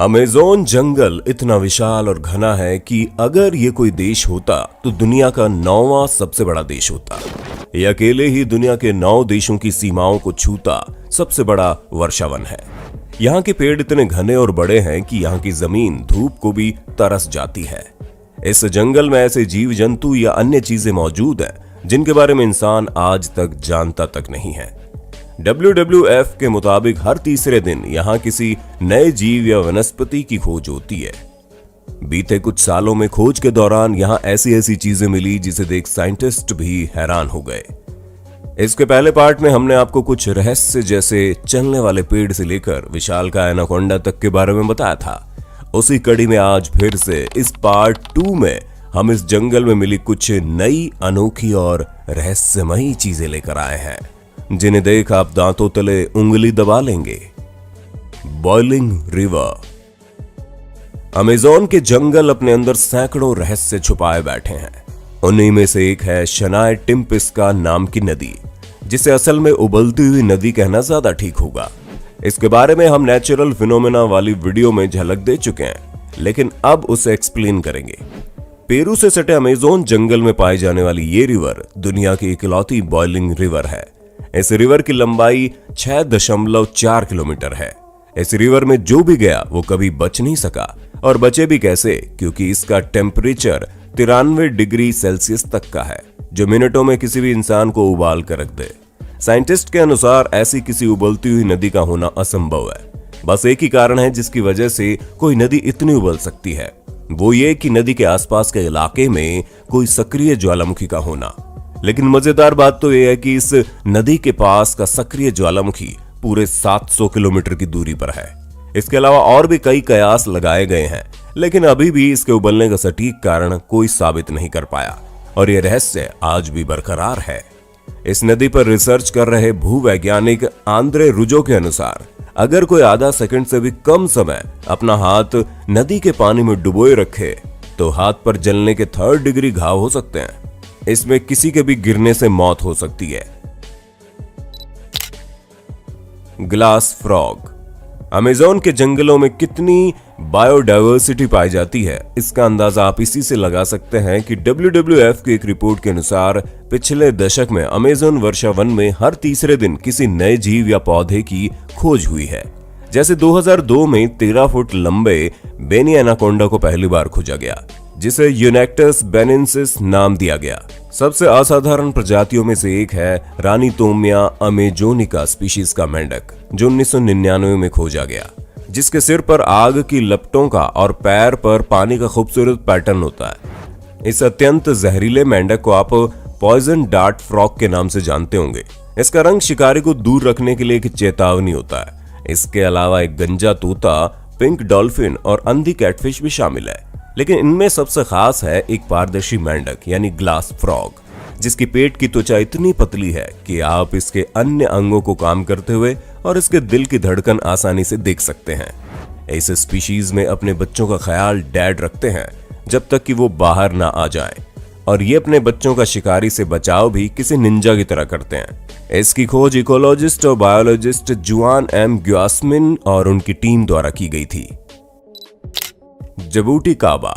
Amazon जंगल इतना विशाल और घना है कि अगर ये कोई देश होता तो दुनिया का 9वां सबसे बड़ा देश होता। ये अकेले ही दुनिया के 9 देशों की सीमाओं को छूता सबसे बड़ा वर्षावन है। यहाँ के पेड़ इतने घने और बड़े हैं कि यहाँ की जमीन धूप को भी तरस जाती है। इस जंगल में ऐसे जीव जंतु या अन्य चीजें मौजूद हैं जिनके बारे में इंसान आज तक जानता तक नहीं है। WWF के मुताबिक हर तीसरे दिन यहाँ किसी नए जीव या वनस्पति की खोज होती है। बीते कुछ सालों में खोज के दौरान यहाँ ऐसी ऐसी चीजें मिली जिसे देख साइंटिस्ट भी हैरान हो गए। इसके पहले पार्ट में हमने आपको कुछ रहस्य जैसे चलने वाले पेड़ से लेकर विशालकाय एनाकोंडा तक के बारे में बताया था। उसी कड़ी में आज फिर से इस पार्ट 2 में हम इस जंगल में मिली कुछ नई, अनोखी और रहस्यमयी चीजें लेकर आए हैं जिन्हें देख आप दांतों तले उंगली दबा लेंगे। Boiling river. अमेज़न के जंगल अपने अंदर सैकड़ों रहस्य छुपाए बैठे हैं। उन्हीं में से एक है शनाय टिम्पिस्का नाम की नदी, जिसे असल में उबलती हुई नदी कहना ज्यादा ठीक होगा। इसके बारे में हम नेचुरल फिनोमेना वाली वीडियो में झलक दे चुके हैं, लेकिन अब उसे एक्सप्लेन करेंगे। पेरू से सटे अमेज़न जंगल में पाई जाने वाली ये रिवर दुनिया की इकलौती बॉइलिंग रिवर है। इस रिवर की लंबाई 6.4 किलोमीटर है। इस रिवर में जो भी गया वो कभी बच नहीं सका, और बचे भी कैसे, क्योंकि इसका टेम्परेचर 93 डिग्री सेल्सियस तक का है, जो मिनटों में किसी भी इंसान को उबाल कर रख दे। साइंटिस्ट के अनुसार ऐसी किसी उबलती हुई नदी का होना असंभव है। बस एक ही कारण है जिसकी वजह से कोई नदी इतनी उबल सकती है, वो ये कि नदी के आसपास के इलाके में कोई सक्रिय ज्वालामुखी का होना। लेकिन मजेदार बात तो यह है कि इस नदी के पास का सक्रिय ज्वालामुखी पूरे 700 किलोमीटर की दूरी पर है। इसके अलावा और भी कई कयास लगाए गए हैं, लेकिन अभी भी इसके उबलने का सटीक कारण कोई साबित नहीं कर पाया, और यह रहस्य आज भी बरकरार है। इस नदी पर रिसर्च कर रहे भूवैज्ञानिक आंद्रे रुजो के अनुसार अगर कोई आधा सेकंड से भी कम समय अपना हाथ नदी के पानी में डुबोए रखे तो हाथ पर जलने के 3rd डिग्री घाव हो सकते हैं। इसमें किसी के भी गिरने से मौत हो सकती है। Glass frog. अमेज़न के जंगलों में कितनी बायोडायवर्सिटी पाई जाती है, इसका अंदाजा आप इसी से लगा सकते हैं कि WWF की एक रिपोर्ट के अनुसार पिछले दशक में अमेज़न वर्षावन में हर तीसरे दिन किसी नए जीव या पौधे की खोज हुई है। जैसे 2002 में 13 फुट लंबे बेनी एनाकोंडा को पहली बार खोजा गया, जिसे यूनेक्टस बेनेंसिस नाम दिया गया। सबसे असाधारण प्रजातियों में से एक है रानीतोमिया अमेजोनिका स्पीशीज का मेंढक, जो 1999 में खोजा गया, जिसके सिर पर आग की लपटों का और पैर पर पानी का खूबसूरत पैटर्न होता है। इस अत्यंत जहरीले मेंढक को आप पॉइजन डार्ट फ्रॉग के नाम से जानते होंगे। इसका रंग शिकारी को दूर रखने के लिए एक चेतावनी होता है। इसके अलावा एक गंजा तोता, पिंक डॉल्फिन और अंधी कैटफिश भी शामिल है। लेकिन इनमें सबसे खास है एक पारदर्शी मेंढक यानी ग्लास फ्रॉग, जिसकी पेट की त्वचा इतनी पतली है कि आप इसके अन्य अंगों को काम करते हुए और इसके दिल की धड़कन आसानी से देख सकते हैं। इस स्पीशीज में अपने बच्चों का ख्याल डैड रखते हैं जब तक कि वो बाहर ना आ जाएं, और ये अपने बच्चों का शिकारी से बचाव भी किसी निंजा की तरह करते हैं। इसकी खोज इकोलॉजिस्ट और बायोलॉजिस्ट जुआन एम ग्यासमिन और उनकी टीम द्वारा की गई थी। जबूटी काबा।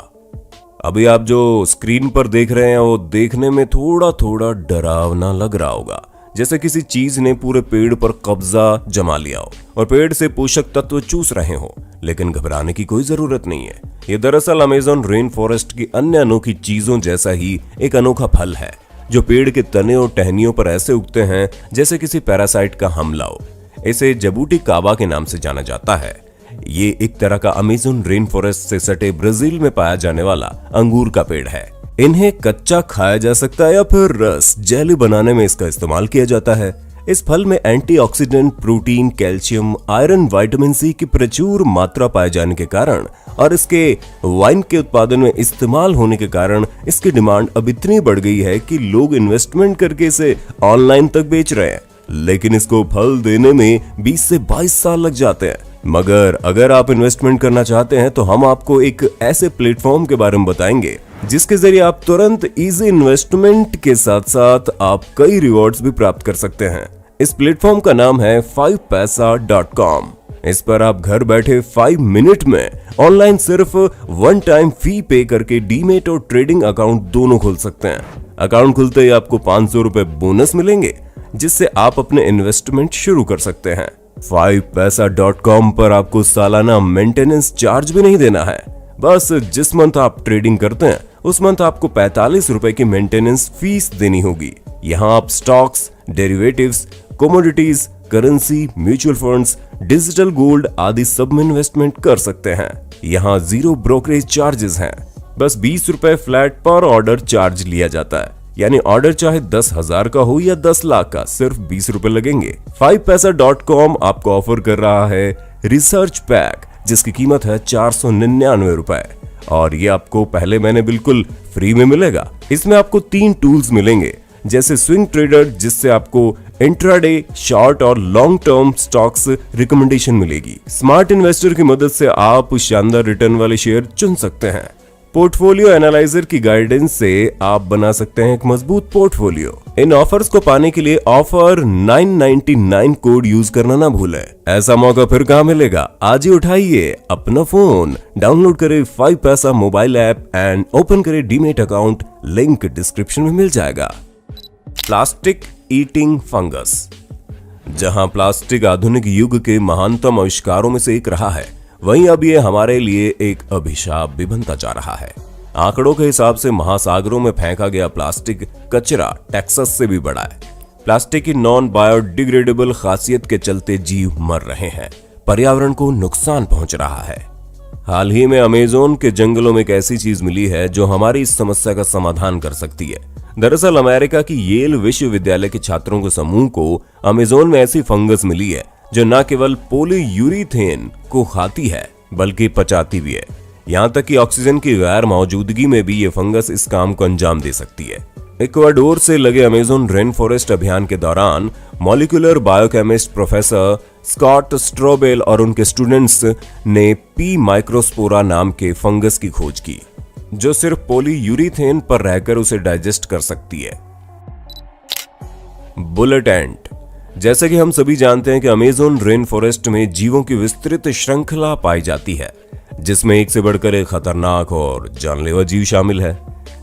अभी आप जो स्क्रीन पर देख रहे हैं वो देखने में थोड़ा थोड़ा डरावना लग रहा होगा, जैसे किसी चीज ने पूरे पेड़ पर कब्जा जमा लिया हो और पेड़ से पोषक तत्व चूस रहे हो। लेकिन घबराने की कोई जरूरत नहीं है। ये दरअसल अमेज़न रेन फॉरेस्ट की अन्य अनोखी चीजों जैसा ही एक अनोखा फल है, जो पेड़ के तने और टहनियों पर ऐसे उगते हैं जैसे किसी पैरासाइट का हमला हो। इसे जबूटी काबा के नाम से जाना जाता है। ये एक तरह का अमेज़न रेन फॉरेस्ट से सटे ब्राजील में पाया जाने वाला अंगूर का पेड़ है। इन्हें कच्चा खाया जा सकता है या फिर रस जेली बनाने में इसका इस्तेमाल किया जाता है। इस फल में antioxidant, protein, calcium, iron, vitamin C की प्रचुर मात्रा पाए जाने के कारण और इसके वाइन के उत्पादन में इस्तेमाल होने के कारण इसकी डिमांड अब इतनी बढ़ गई है कि लोग इन्वेस्टमेंट करके इसे ऑनलाइन तक बेच रहे हैं। लेकिन इसको फल देने में 20 से 22 साल लग जाते हैं। मगर अगर आप इन्वेस्टमेंट करना चाहते हैं तो हम आपको एक ऐसे प्लेटफॉर्म के बारे में बताएंगे जिसके जरिए आप तुरंत इजी इन्वेस्टमेंट के साथ साथ आप कई रिवॉर्ड्स भी प्राप्त कर सकते हैं। इस प्लेटफॉर्म का नाम है 5paisa.com। इस पर आप घर बैठे 5 मिनट में ऑनलाइन सिर्फ 1 टाइम फी पे करके डीमेट और ट्रेडिंग अकाउंट दोनों खोल सकते हैं। अकाउंट खुलते ही आपको 500 रुपए बोनस मिलेंगे, जिससे आप अपने इन्वेस्टमेंट शुरू कर सकते हैं। 5paisa.com पर आपको सालाना मेंटेनेंस चार्ज भी नहीं देना है। बस जिस मंथ आप ट्रेडिंग करते हैं उस मंथ आपको 45 रुपए की मेंटेनेंस फीस देनी होगी। यहाँ आप stocks, derivatives, commodities, currency, mutual funds, digital gold आदि सब में इन्वेस्टमेंट कर सकते हैं। यहाँ 0 ब्रोकरेज चार्जेस हैं। बस 20 रुपए फ्लैट पर ऑर्डर चार्ज लिया जाता है, यानी ऑर्डर चाहे 10,000 का हो या 10 लाख का, सिर्फ 20 रुपए लगेंगे। 5paisa.com आपको ऑफर कर रहा है रिसर्च पैक, जिसकी कीमत है 499 रुपए, और ये आपको पहले महीने बिल्कुल फ्री में मिलेगा। इसमें आपको 3 टूल्स मिलेंगे, जैसे स्विंग ट्रेडर, जिससे आपको इंट्राडे, शॉर्ट और लॉन्ग टर्म स्टॉक्स रिकमेंडेशन मिलेगी। स्मार्ट इन्वेस्टर की मदद से आप शानदार रिटर्न वाले शेयर चुन सकते हैं। पोर्टफोलियो एनालाइजर की गाइडेंस से आप बना सकते हैं एक मजबूत पोर्टफोलियो। इन ऑफर्स को पाने के लिए ऑफर 999 कोड यूज करना ना भूलें। ऐसा मौका फिर कहां मिलेगा? आज ही उठाइए अपना फोन, डाउनलोड करें 5paisa mobile app and open करें डीमेट अकाउंट। लिंक डिस्क्रिप्शन में मिल जाएगा। Plastic eating fungus. जहां प्लास्टिक आधुनिक युग के महानतम आविष्कारों में से एक रहा है, वहीं अब ये हमारे लिए एक अभिशाप भी बनता जा रहा है। आंकड़ों के हिसाब से महासागरों में फेंका गया प्लास्टिक कचरा टेक्सास से भी बड़ा है। प्लास्टिक की नॉन बायोडिग्रेडेबल खासियत के चलते जीव मर रहे हैं, पर्यावरण को नुकसान पहुंच रहा है। हाल ही में अमेज़न के जंगलों में एक ऐसी चीज मिली है जो हमारी इस समस्या का समाधान कर सकती है। दरअसल अमेरिका की येल विश्वविद्यालय के छात्रों के समूह को अमेज़न में ऐसी फंगस मिली है जो न केवल पॉलीयूरीथेन को खाती है बल्कि पचाती भी है। यहाँ तक कि ऑक्सीजन की गैर मौजूदगी में भी ये फंगस इस काम को अंजाम दे सकती है। इक्वाडोर से लगे अमेज़न रेन फॉरेस्ट अभियान के दौरान मॉलिक्यूलर बायोकेमिस्ट प्रोफेसर स्कॉट स्ट्रोबेल और उनके स्टूडेंट्स ने पी माइक्रोस्पोरा नाम के फंगस की खोज की, जो सिर्फ पॉलीयूरीथेन पर रहकर उसे डाइजेस्ट कर सकती है। बुलेट एंट। जैसे कि हम सभी जानते हैं कि अमेज़न रेन फॉरेस्ट में जीवों की विस्तृत श्रृंखला पाई जाती है, जिसमें एक से बढ़कर एक खतरनाक और जानलेवा जीव शामिल है,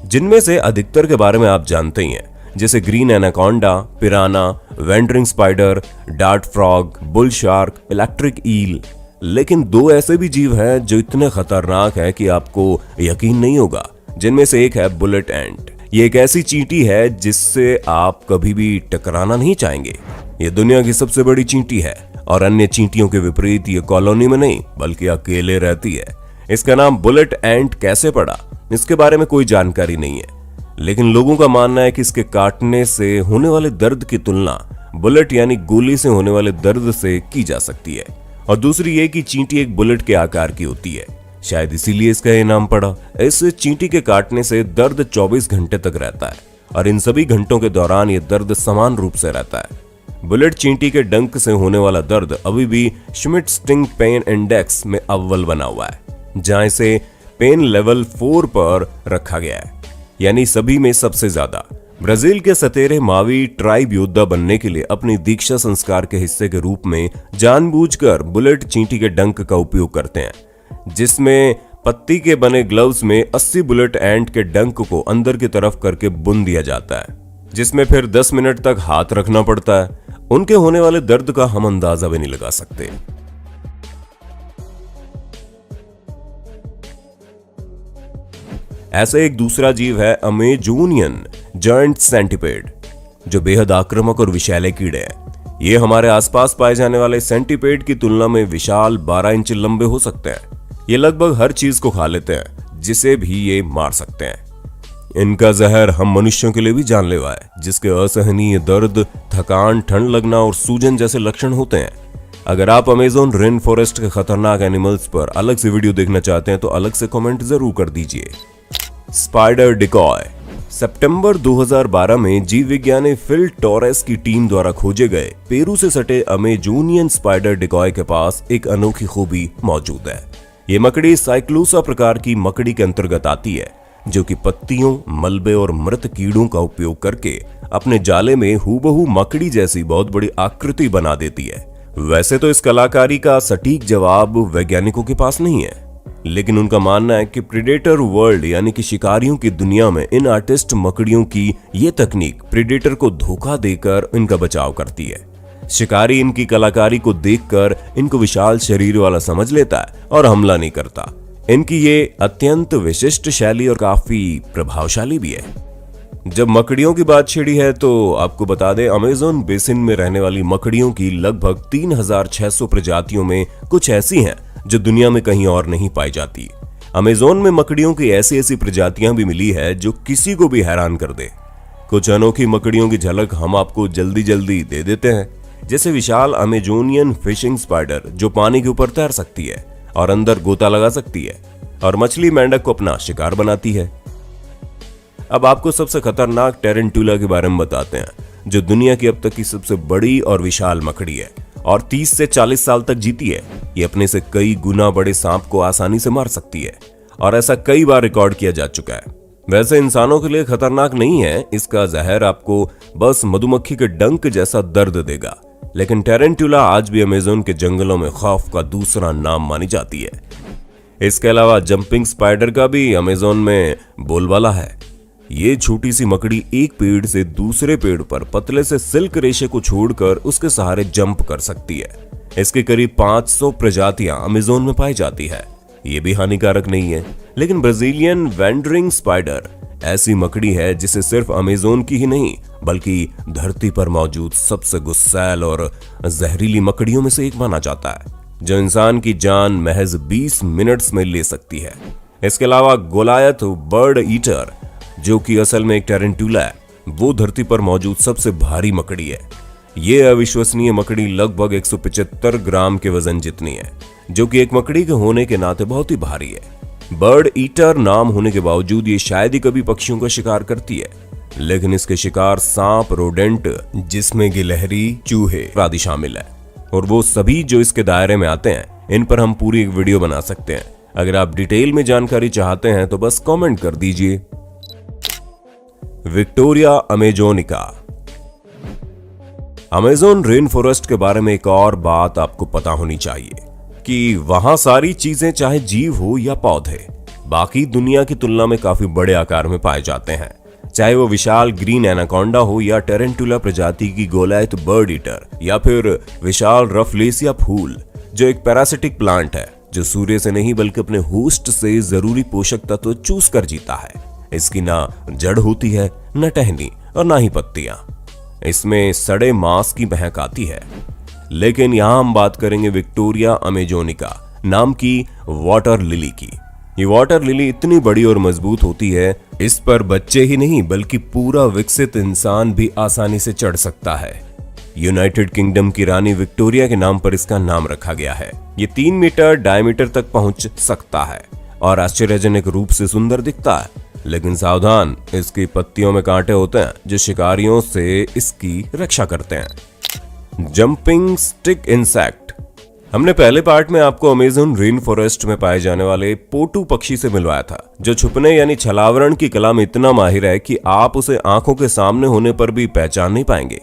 जिनमें से अधिकतर के बारे में आप जानते ही हैं, जैसे green anaconda, piranha, wandering spider, dart frog, bull shark, electric eel. लेकिन 2 ऐसे भी जीव हैं जो इतने खतरनाक हैं कि आपको यकीन नहीं होगा। जिनमें से एक है बुलेट एंट। ये एक ऐसी चींटी है जिससे आप कभी भी टकराना नहीं चाहेंगे। ये दुनिया की सबसे बड़ी चींटी है और अन्य चींटियों के विपरीत ये कॉलोनी में नहीं बल्कि अकेले रहती है। इसका नाम बुलेट एंट कैसे पड़ा, इसके बारे में कोई जानकारी नहीं है, लेकिन लोगों का मानना है कि इसके काटने से होने वाले दर्द की तुलना बुलेट यानी गोली से होने वाले दर्द से की जा सकती है। और दूसरी ये कि चींटी एक बुलेट के आकार की होती है, शायद इसीलिए इसका ये नाम पड़ा। इस चींटी के काटने से दर्द 24 घंटे तक रहता है और इन सभी घंटों के दौरान ये दर्द समान रूप से रहता है। बुलेट चींटी के डंक से होने वाला दर्द अभी भी श्मिट स्टिंग पेन इंडेक्स में अव्वल बना हुआ है, जहां इसे पेन लेवल 4 पर रखा गया है, यानी सभी में सबसे ज्यादा। ब्राजील के सतेरे मावी ट्राइब योद्धा बनने के लिए अपनी दीक्षा संस्कार के हिस्से के रूप में जानबूझकर बुलेट चींटी के डंक का उपयोग करते हैं, जिसमें पत्ती के बने ग्लव्स में 80 बुलेट एंट के डंक को अंदर की तरफ करके बुन दिया जाता है, जिसमें फिर 10 मिनट तक हाथ रखना पड़ता है। उनके होने वाले दर्द का हम अंदाजा भी नहीं लगा सकते। ऐसा एक दूसरा जीव है अमेजोनियन जायंट सेंटीपेड, जो बेहद आक्रामक और विषैले कीड़े हैं। ये हमारे आसपास पाए जाने वाले सेंटीपेड की तुलना में विशाल 12 इंच लंबे हो सकते हैं। ये लगभग हर चीज को खा लेते हैं, जिसे भी ये मार सकते हैं। इनका जहर हम मनुष्यों के लिए भी जानलेवा है, जिसके असहनीय दर्द, थकान, ठंड लगना और सूजन जैसे लक्षण होते हैं। अगर आप अमेज़न रेन फॉरेस्ट के खतरनाक एनिमल्स पर अलग से वीडियो देखना चाहते हैं तो अलग से कमेंट जरूर कर दीजिए। Spider decoy. सितंबर 2012 में जीव विज्ञानी फिल टोरेस की टीम द्वारा खोजे गए पेरू से सटे अमेजोनियन स्पाइडर डिकॉय के पास एक अनोखी खूबी मौजूद है। ये मकड़ी साइक्लोसा प्रकार की मकड़ी के अंतर्गत आती है, जो कि पत्तियों, मलबे और मृत कीड़ों का उपयोग करके अपने जाले में हूबहू मकड़ी जैसी बहुत बड़ी आकृति बना देती है वैसे तो इस कलाकारी का सटीक जवाब वैज्ञानिकों के पास नहीं है, लेकिन उनका मानना है कि प्रेडेटर वर्ल्ड यानी कि शिकारियों की दुनिया में इन आर्टिस्ट मकड़ियों की ये तकनीक प्रेडेटर को धोखा देकर इनका बचाव करती है। शिकारी इनकी कलाकारी को देखकर इनको विशाल शरीर वाला समझ लेता है और हमला नहीं करता। इनकी ये अत्यंत विशिष्ट शैली और काफी प्रभावशाली भी है। जब मकड़ियों की बात छिड़ी है तो आपको बता दें, अमेज़न बेसिन में रहने वाली मकड़ियों की लगभग 3600 प्रजातियों में कुछ ऐसी हैं जो दुनिया में कहीं और नहीं पाई जाती। अमेज़न में मकड़ियों की ऐसी ऐसी प्रजातियां भी मिली है जो किसी को भी हैरान कर दे। कुछ अनोखी मकड़ियों की झलक हम आपको जल्दी जल्दी दे देते हैं, जैसे विशाल अमेजोनियन फिशिंग स्पाइडर जो पानी के ऊपर तैर सकती है और अंदर गोता लगा सकती है और मछली मेंढक को अपना शिकार बनाती है। अब आपको सबसे खतरनाक टेरेंटुला के बारे में बताते हैं, जो दुनिया की अब तक की सबसे बड़ी और विशाल मकड़ी है और 30 से 40 साल तक जीती है। ये अपने से कई गुना बड़े सांप को आसानी से मार सकती है और ऐसा कई बार रिकॉर्ड किया जा चुका है। वैसे इंसानों के लिए खतरनाक नहीं है, इसका जहर आपको बस मधुमक्खी के डंक जैसा दर्द देगा, लेकिन टेरेंटुला आज भी अमेज़न के जंगलों में खौफ का दूसरा नाम मानी जाती है। इसके अलावा जंपिंग स्पाइडर का भी अमेज़न में बोलबाला है। ये छोटी सी मकड़ी एक पेड़ से दूसरे पेड़ पर पतले से सिल्क रेशे को छोड़कर उसके सहारे जंप कर सकती है। इसके करीब 500 प्रजातियां अमेज़न में पाई जाती है। ये भी हानिकारक नहीं है, लेकिन ब्राजीलियन वैंडरिंग स्पाइडर ऐसी मकड़ी है जिसे सिर्फ अमेज़न की ही नहीं बल्कि धरती पर मौजूद सबसे गुस्सैल और जहरीली मकड़ियों में से एक माना जाता है, जो इंसान की जान महज 20 मिनट्स में ले सकती है। इसके अलावा गोलायत बर्ड ईटर, जो कि असल में एक टेरेंटुला है, वो धरती पर मौजूद सबसे भारी मकड़ी है। ये अविश्वसनीय मकड़ी लगभग 175 ग्राम के वजन जितनी है, जो कि एक मकड़ी के होने के नाते बहुत ही भारी है। बर्ड ईटर नाम होने के बावजूद ये शायद ही कभी पक्षियों का शिकार करती है, लेकिन इसके शिकार सांप, रोडेंट जिसमें गिलहरी, चूहे आदि शामिल है, और वो सभी जो इसके दायरे में आते हैं, इन पर हम पूरी एक वीडियो बना सकते हैं। अगर आप डिटेल में जानकारी चाहते हैं तो बस कमेंट कर दीजिए। विक्टोरिया अमेजोनिका। अमेज़न रेन फॉरेस्ट के बारे में एक और बात आपको पता होनी चाहिए कि वहां सारी चीजें चाहे जीव हो या पौधे बाकी दुनिया की तुलना में काफी बड़े आकार में पाए जाते हैं। चाहे वो विशाल ग्रीन एनाकोंडा हो या टेरेंटुला प्रजाति की गोलायत बर्ड ईटर या फिर विशाल रफलेसिया फूल, जो एक पैरासिटिक प्लांट है जो सूर्य से नहीं बल्कि अपने होस्ट से जरूरी पोषक तत्व चूस कर जीता है। इसकी ना जड़ होती है, न टहनी और ना ही पत्तियां। इसमें सड़े मांस की महक आती है। लेकिन यहां हम बात करेंगे विक्टोरिया अमेजोनिका नाम की वाटर लिली की। ये वाटर लिली इतनी बड़ी और मजबूत होती है, इस पर बच्चे ही नहीं बल्कि पूरा विकसित इंसान भी आसानी से चढ़ सकता है। यूनाइटेड किंगडम की रानी विक्टोरिया के नाम पर इसका नाम रखा गया है। ये 3 मीटर डायमीटर तक पहुंच सकता है और आश्चर्यजनक रूप से सुंदर दिखता है, लेकिन सावधान, इसकी पत्तियों में कांटे होते हैं जो शिकारियों से इसकी रक्षा करते हैं। Jumping stick insect. हमने पहले पार्ट में आपको अमेज़न रेन फॉरेस्ट में पाए जाने वाले पोटू पक्षी से मिलवाया था, जो छुपने यानी छलावरण की कला में इतना माहिर है कि आप उसे आंखों के सामने होने पर भी पहचान नहीं पाएंगे।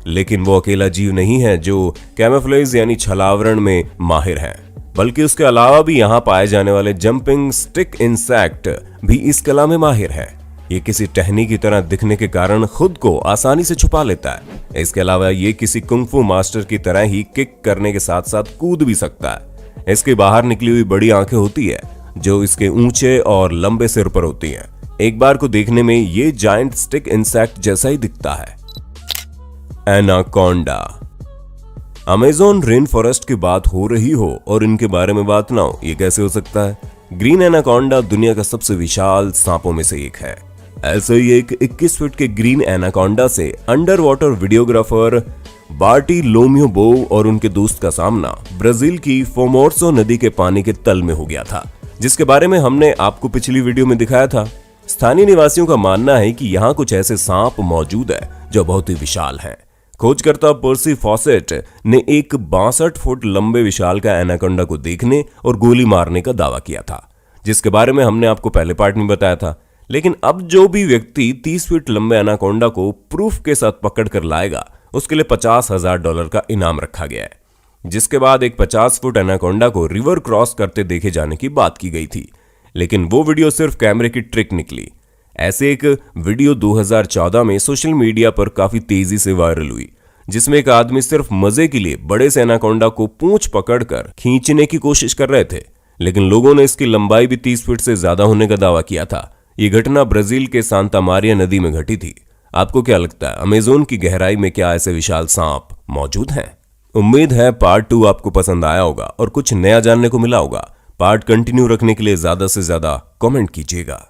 लेकिन वो अकेला जीव नहीं है जो कैमोफ्लेज यानी छलावरण में माहिर है, बल्कि उसके अलावा भी यहाँ पाए जाने वाले जंपिंग स्टिक इंसेक्ट भी इस कला में माहिर है। ये किसी टहनी की तरह दिखने के कारण खुद को आसानी से छुपा लेता है। इसके अलावा ये किसी कुंग-फू मास्टर की तरह ही किक करने के साथ साथ कूद भी सकता है। इसके बाहर निकली हुई बड़ी आंखें होती है जो इसके ऊंचे और लंबे सिर पर होती हैं। एक बार को देखने में ये जायंट स्टिक इंसेक्ट जैसा ही दिखता है। एनाकोंडा। अमेज़न रेन फॉरेस्ट की बात हो रही हो और इनके बारे में बात ना हो, ये कैसे हो सकता है? ग्रीन एनाकोंडा दुनिया का सबसे विशाल सांपों में से एक है। ऐसे ही एक 21 फीट के ग्रीन एनाकोंडा से अंडर वाटर वीडियोग्राफर बार्टिलोम्यू बोव और उनके दोस्त का सामना ब्राजील की फोमोर्सो नदी के पानी के तल में हो गया था, जिसके बारे में हमने आपको पिछली वीडियो में दिखाया था। स्थानीय निवासियों का मानना है कि यहाँ कुछ ऐसे सांप मौजूद है जो बहुत ही विशाल हैं। खोजकर्ता पर्सी फॉसेट ने एक 62 फुट लंबे विशाल का एनाकोंडा को देखने और गोली मारने का दावा किया था, जिसके बारे में हमने आपको पहले पार्ट में बताया था। लेकिन अब जो भी व्यक्ति 30 फीट लंबे एनाकोंडा को प्रूफ के साथ पकड़ कर लाएगा, उसके लिए $50,000 का इनाम रखा गया है। जिसके बाद एक 50 फुट एनाकोंडा को रिवर क्रॉस करते देखे जाने की बात की गई थी, लेकिन वो वीडियो सिर्फ कैमरे की ट्रिक निकली। ऐसे एक वीडियो 2014 में सोशल मीडिया पर काफी तेजी से वायरल हुई, जिसमें एक आदमी सिर्फ मजे के लिए बड़े से एनाकोंडा को पूंछ पकड़कर खींचने की कोशिश कर रहे थे, लेकिन लोगों ने इसकी लंबाई भी 30 फीट से ज्यादा होने का दावा किया था। ये घटना ब्राजील के सांता मारिया नदी में घटी थी। आपको क्या लगता है, अमेज़न की गहराई में क्या ऐसे विशाल सांप मौजूद हैं? उम्मीद है पार्ट 2 आपको पसंद आया होगा और कुछ नया जानने को मिला होगा। पार्ट कंटिन्यू रखने के लिए ज्यादा से ज्यादा कमेंट कीजिएगा।